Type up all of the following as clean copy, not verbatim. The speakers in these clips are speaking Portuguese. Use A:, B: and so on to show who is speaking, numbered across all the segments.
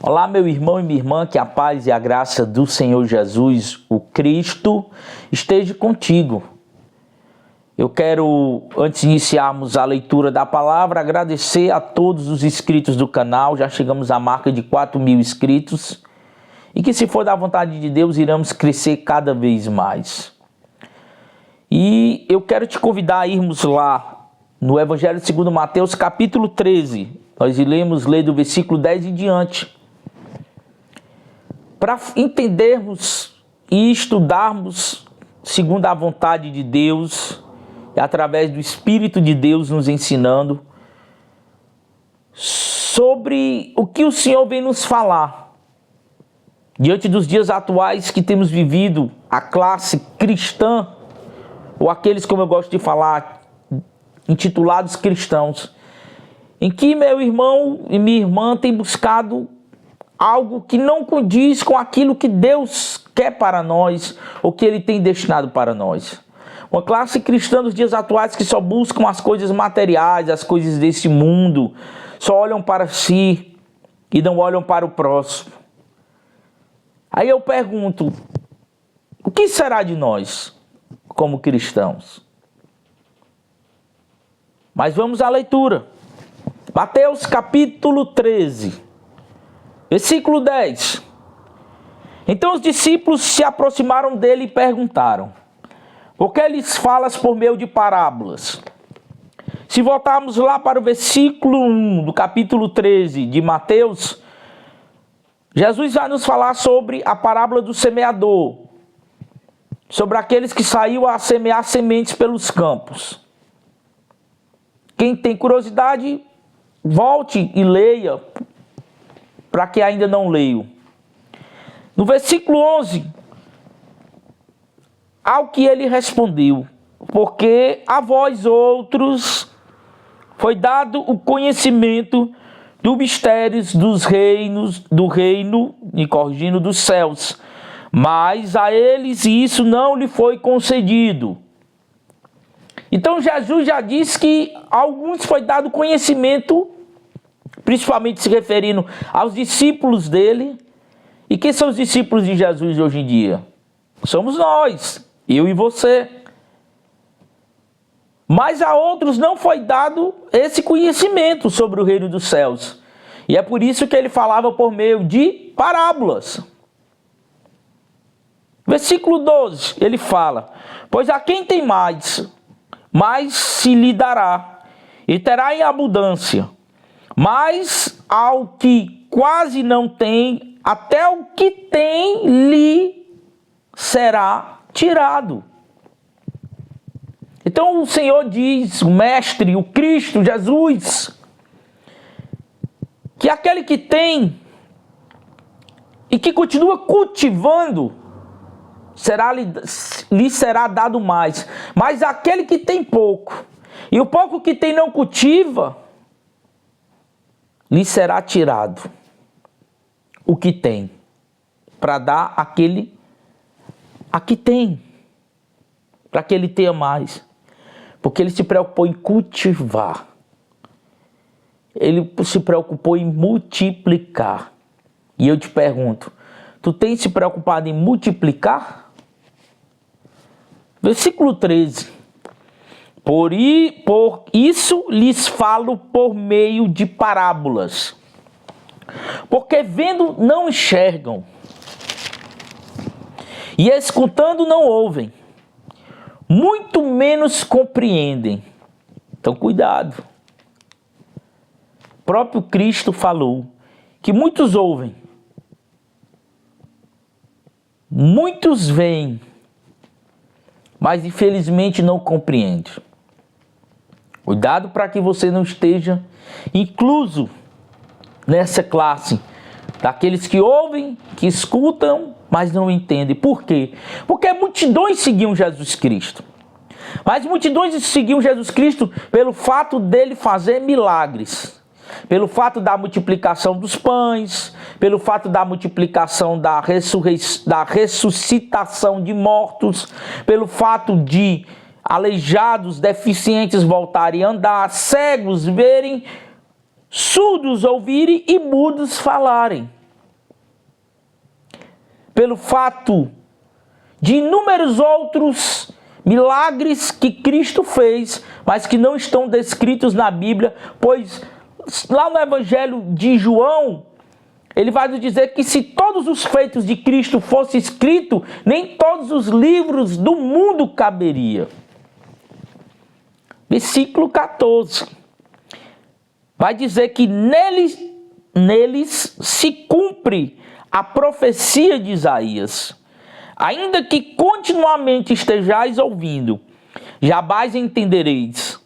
A: Olá, meu irmão e minha irmã, que a paz e a graça do Senhor Jesus, o Cristo, esteja contigo. Eu quero, antes de iniciarmos a leitura da palavra, agradecer a todos os inscritos do canal. Já chegamos à marca de 4.000 inscritos. E que, se for da vontade de Deus, iremos crescer cada vez mais. E eu quero te convidar a irmos lá no Evangelho segundo Mateus, capítulo 13. Nós iremos ler do versículo 10 em diante. Para entendermos e estudarmos segundo a vontade de Deus, e através do Espírito de Deus nos ensinando sobre o que o Senhor vem nos falar. Diante dos dias atuais que temos vivido, a classe cristã, ou aqueles, como eu gosto de falar, intitulados cristãos, em que meu irmão e minha irmã têm buscado algo que não condiz com aquilo que Deus quer para nós, ou que Ele tem destinado para nós. Uma classe cristã dos dias atuais que só buscam as coisas materiais, as coisas desse mundo, só olham para si e não olham para o próximo. Aí eu pergunto, o que será de nós como cristãos? Mas vamos à leitura. Mateus capítulo 13, versículo 10. Então os discípulos se aproximaram dele e perguntaram: por que lhes falas por meio de parábolas? Se voltarmos lá para o versículo 1 do capítulo 13 de Mateus, Jesus vai nos falar sobre a parábola do semeador, sobre aqueles que saíram a semear sementes pelos campos. Quem tem curiosidade, volte e leia, para que ainda não leio. No versículo 11, ao que ele respondeu: porque a vós outros foi dado o conhecimento dos mistérios dos reinos, do reino, e corrigindo, dos céus, mas a eles isso não lhe foi concedido. Então Jesus já disse que a alguns foi dado conhecimento, principalmente se referindo aos discípulos dele. E quem são os discípulos de Jesus hoje em dia? Somos nós, eu e você. Mas a outros não foi dado esse conhecimento sobre o reino dos céus. E é por isso que ele falava por meio de parábolas. Versículo 12, ele fala: pois a quem tem mais se lhe dará, e terá em abundância. Mas ao que quase não tem, até o que tem lhe será tirado. Então o Senhor diz, o Mestre, o Cristo, Jesus, que aquele que tem e que continua cultivando, lhe será dado mais. Mas aquele que tem pouco, e o pouco que tem não cultiva, lhe será tirado o que tem, para dar aquele a que tem, para que ele tenha mais. Porque ele se preocupou em cultivar, ele se preocupou em multiplicar. E eu te pergunto, tu tens se preocupado em multiplicar? Versículo 13. Por isso lhes falo por meio de parábolas, porque vendo não enxergam, e escutando não ouvem, muito menos compreendem. Então cuidado. O próprio Cristo falou que muitos ouvem, muitos veem, mas infelizmente não compreendem. Cuidado para que você não esteja incluso nessa classe daqueles que ouvem, que escutam, mas não entendem. Por quê? Porque multidões seguiam Jesus Cristo. Mas multidões seguiam Jesus Cristo pelo fato dele fazer milagres, pelo fato da multiplicação dos pães, pelo fato da multiplicação da ressuscitação de mortos, pelo fato de aleijados, deficientes voltarem a andar, cegos verem, surdos ouvirem e mudos falarem. pelo fato de inúmeros outros milagres que Cristo fez, mas que não estão descritos na Bíblia, pois lá no Evangelho de João, ele vai nos dizer que se todos os feitos de Cristo fossem escritos, nem todos os livros do mundo caberia. Versículo 14. Vai dizer que neles se cumpre a profecia de Isaías. Ainda que continuamente estejais ouvindo, jamais entendereis.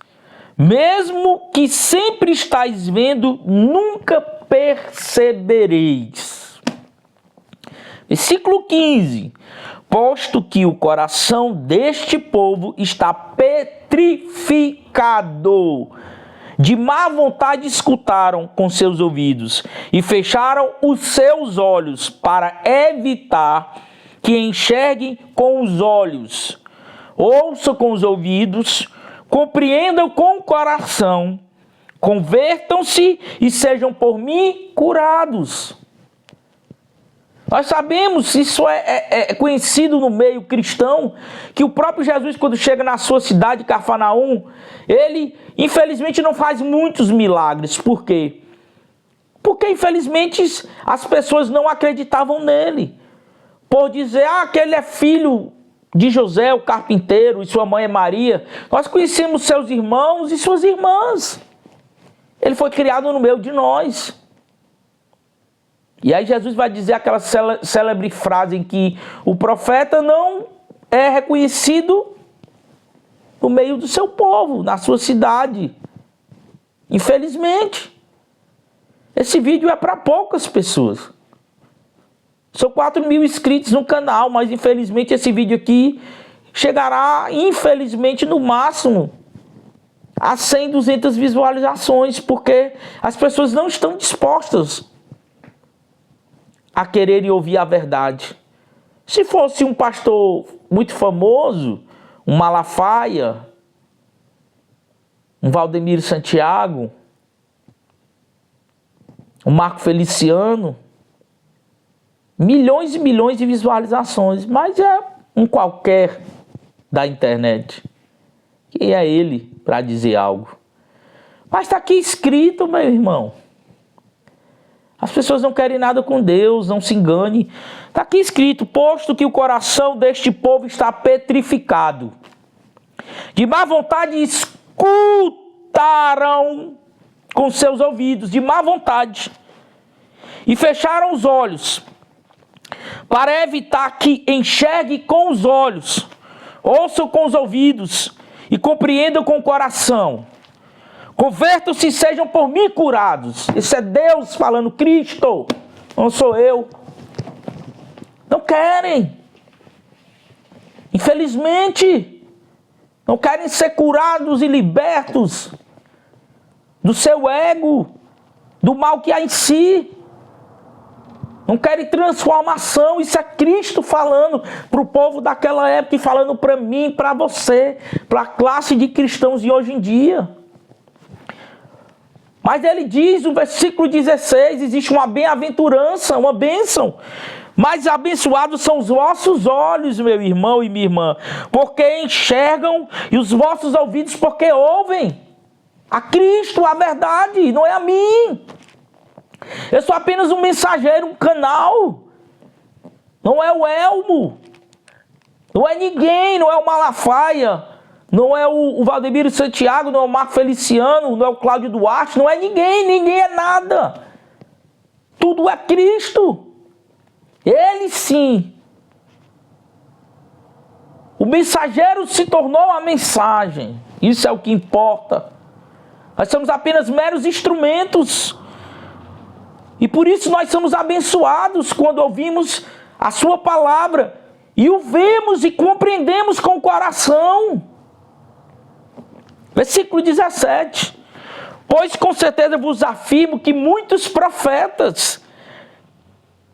A: Mesmo que sempre estáis vendo, nunca percebereis. Versículo 15. Posto que o coração deste povo está petrificado, de má vontade escutaram com seus ouvidos e fecharam os seus olhos para evitar que enxerguem com os olhos, ouçam com os ouvidos, compreendam com o coração, convertam-se e sejam por mim curados. Nós sabemos, isso é conhecido no meio cristão, que o próprio Jesus, quando chega na sua cidade, Cafarnaum, ele infelizmente não faz muitos milagres. Por quê? Porque infelizmente as pessoas não acreditavam nele. Por dizer que ele é filho de José, o carpinteiro, e sua mãe é Maria. Nós conhecemos seus irmãos e suas irmãs. Ele foi criado no meio de nós. E aí Jesus vai dizer aquela célebre frase em que o profeta não é reconhecido no meio do seu povo, na sua cidade. Infelizmente. Esse vídeo é para poucas pessoas. São 4.000 inscritos no canal, mas infelizmente esse vídeo aqui chegará, infelizmente, no máximo a 100, 200 visualizações, porque as pessoas não estão dispostas a quererem ouvir a verdade. Se fosse um pastor muito famoso, um Malafaia, um Valdemiro Santiago, um Marco Feliciano, milhões e milhões de visualizações, mas é um qualquer da internet. Quem é ele para dizer algo? Mas está aqui escrito, meu irmão. As pessoas não querem nada com Deus, não se engane. Está aqui escrito, posto que o coração deste povo está petrificado, de má vontade escutaram com seus ouvidos, de má vontade, e fecharam os olhos, para evitar que enxergue com os olhos, ouçam com os ouvidos e compreendam com o coração. Convertam-se e sejam por mim curados. Isso é Deus falando, Cristo, não sou eu. Não querem. Infelizmente, não querem ser curados e libertos do seu ego, do mal que há em si. Não querem transformação. Isso é Cristo falando para o povo daquela época e falando para mim, para você, para a classe de cristãos de hoje em dia. Mas ele diz no versículo 16, existe uma bem-aventurança, uma bênção. Mas abençoados são os vossos olhos, meu irmão e minha irmã, porque enxergam, e os vossos ouvidos porque ouvem. A Cristo, a verdade, não é a mim. Eu sou apenas um mensageiro, um canal. Não é o Elmo. Não é ninguém, não é o Malafaia. Não é o Valdemiro Santiago, não é o Marco Feliciano, não é o Cláudio Duarte. Não é ninguém, ninguém é nada. Tudo é Cristo. Ele sim. O mensageiro se tornou a mensagem. Isso é o que importa. Nós somos apenas meros instrumentos. E por isso nós somos abençoados quando ouvimos a sua palavra e o vemos e compreendemos com o coração. Versículo 17. Pois com certeza vos afirmo que muitos profetas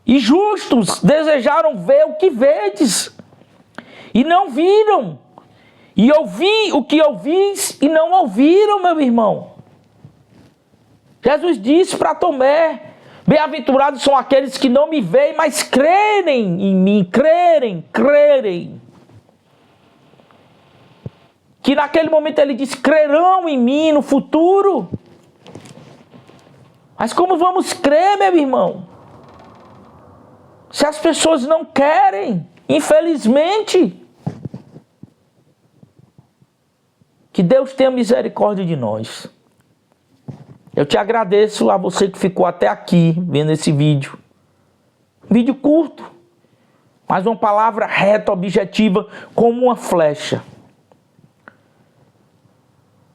A: e justos desejaram ver o que vedes e não viram, e ouvir o que ouvis e não ouviram, meu irmão. Jesus disse para Tomé, Bem-aventurados são aqueles que não me veem, mas crerem em mim, crerem. Que naquele momento ele diz, crerão em mim no futuro. Mas como vamos crer, meu irmão? Se as pessoas não querem, infelizmente. Que Deus tenha misericórdia de nós. Eu te agradeço a você que ficou até aqui vendo esse vídeo. Vídeo curto, mas uma palavra reta, objetiva, como uma flecha.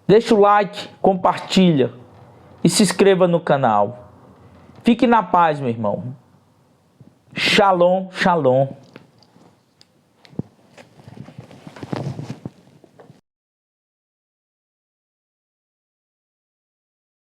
A: Deixa o like, compartilha e se inscreva no canal. Fique na paz, meu irmão. Shalom, shalom.